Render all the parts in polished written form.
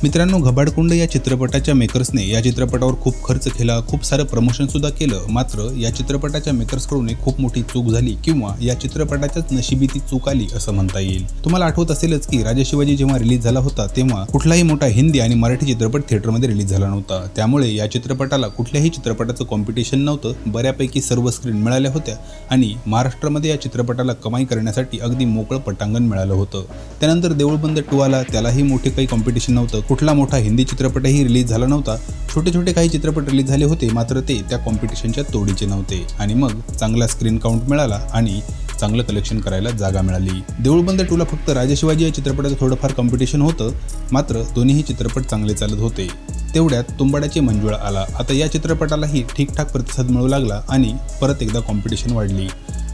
मित्रांनो, घबाडकुंड या चित्रपटाच्या मेकर्सने या चित्रपटावर खूप खर्च केला, खूप सारं प्रमोशन सुद्धा केलं. मात्र या चित्रपटाच्या मेकर्सकडून एक खूप मोठी चूक झाली किंवा या चित्रपटाच्याच नशिबी ती चूक आली असं म्हणता येईल. तुम्हाला आठवत असेलच की राजा शिवाजी जेव्हा रिलीज झाला होता तेव्हा कुठलाही मोठा हिंदी आणि मराठी चित्रपट थिएटरमध्ये रिलीज झाला नव्हता. त्यामुळे या चित्रपटाला कुठल्याही चित्रपटाचं कॉम्पिटिशन नव्हतं. बऱ्यापैकी सर्व स्क्रीन मिळाल्या होत्या आणि महाराष्ट्रामध्ये या चित्रपटाला कमाई करण्यासाठी अगदी मोकळं पटांगण मिळालं होतं. त्यानंतर देऊळबंद 2 आला, त्यालाही मोठे काही कॉम्पिटिशन नव्हतं. कुठला मोठा हिंदी चित्रपटही रिलीज झाला नव्हता. छोटे छोटे काही चित्रपट रिलीज झाले होते, मात्र ते त्या कॉम्पिटिशनच्या तोडीचे नव्हते. आणि मग चांगला स्क्रीन काउंट मिळाला आणि चांगलं कलेक्शन करायला जागा मिळाली. देऊळबंद 2ला फक्त राजा शिवाजी या चित्रपटाचं थोडंफार कॉम्पिटिशन होतं, मात्र दोन्हीही चित्रपट चांगले चालत होते. तेवढ्यात तुंबाडाची मंजुळा आला. आता या चित्रपटालाही ठीकठाक प्रतिसाद मिळू लागला आणि परत एकदा कॉम्पिटिशन वाढली.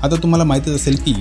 आता तुम्हाला माहीतच असेल की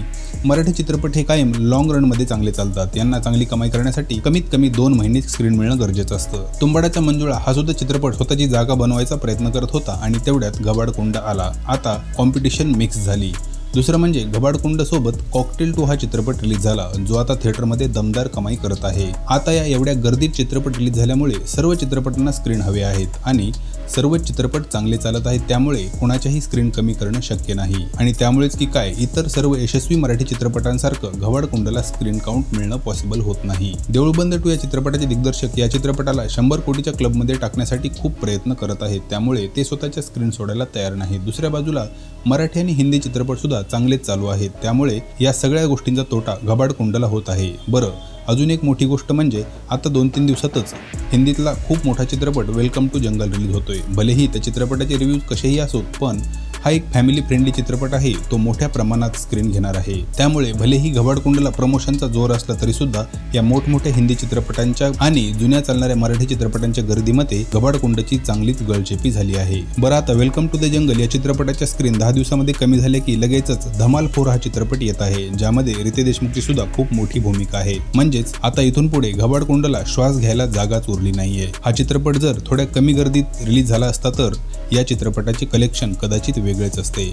मराठी चित्रपट हे कायम लॉंग रनमध्ये चांगले चालतात. यांना चांगली कमाई करण्यासाठी कमीत कमी 2 महिने स्क्रीन मिळणं गरजेचं असतं. तुंबाडाचा मंजुळा हा सुद्धा चित्रपट स्वतःची जागा बनवायचा प्रयत्न करत होता आणि तेवढ्यात घबाडकुंड आला. आता कॉम्पिटिशन मिक्स झाली. दुसरं म्हणजे घबाडकुंड सोबत कॉकटेल 2 हा चित्रपट रिलीज झाला, जो आता थिएटरमध्ये दमदार कमाई करत आहे. आता या एवढ्या गर्दीत चित्रपट रिलीज झाल्यामुळे सर्व चित्रपटांना स्क्रीन हवे आहेत आणि सर्व चित्रपट चांगले चालत आहेत. त्यामुळे कोणाच्याही स्क्रीन कमी करणं शक्य नाही आणि त्यामुळेच की काय, इतर सर्व यशस्वी मराठी चित्रपटांसारखं घबाडकुंडला स्क्रीन काउंट मिळणं पॉसिबल होत नाही. देऊळबंद 2 या चित्रपटाचे दिग्दर्शक या चित्रपटाला 100 कोटीच्या क्लबमध्ये टाकण्यासाठी खूप प्रयत्न करत आहेत. त्यामुळे ते स्वतःच्या स्क्रीन सोडायला तयार नाहीत. दुसऱ्या बाजूला मराठी आणि हिंदी चित्रपट सुद्धा चांगलेच चालू आहेत. त्यामुळे या सगळ्या गोष्टींचा तोटा घबाडकुंडला होत आहे. बरं, अजून एक मोठी गोष्ट म्हणजे आता 2-3 दिवसातच हिंदीतला खूप मोठा चित्रपट वेलकम टू जंगल रिलीज होतोय. भलेही त्या चित्रपटाचे रिव्ह्यूज कसेही असोत, पण हा एक फॅमिली फ्रेंडली चित्रपट आहे. तो मोठ्या प्रमाणात स्क्रीन घेणार आहे. त्यामुळे भलेही घबाडकुंडला प्रमोशनचा जोर असला तरी सुद्धा या मोठमोठ्या हिंदी चित्रपटांच्या आणि जुन्या चालणाऱ्या मराठी चित्रपटांच्या गर्दीमध्ये घबाडकुंडची चांगलीच गळचेपी झाली आहे. बरं, आता वेलकम टू द जंगल या चित्रपटाच्या स्क्रीन 10 दिवसामध्ये कमी झाले की लगेचच धमाल 4 हा चित्रपट येत आहे, ज्यामध्ये रितेश देशमुखची सुद्धा खूप मोठी भूमिका आहे. म्हणजेच आता इथून पुढे घबाडकुंडला श्वास घ्यायला जागाच उरली नाहीये. हा चित्रपट जर थोड्या कमी गर्दीत रिलीज झाला असता तर या चित्रपटाचे कलेक्शन कदाचित वेगळेच असते.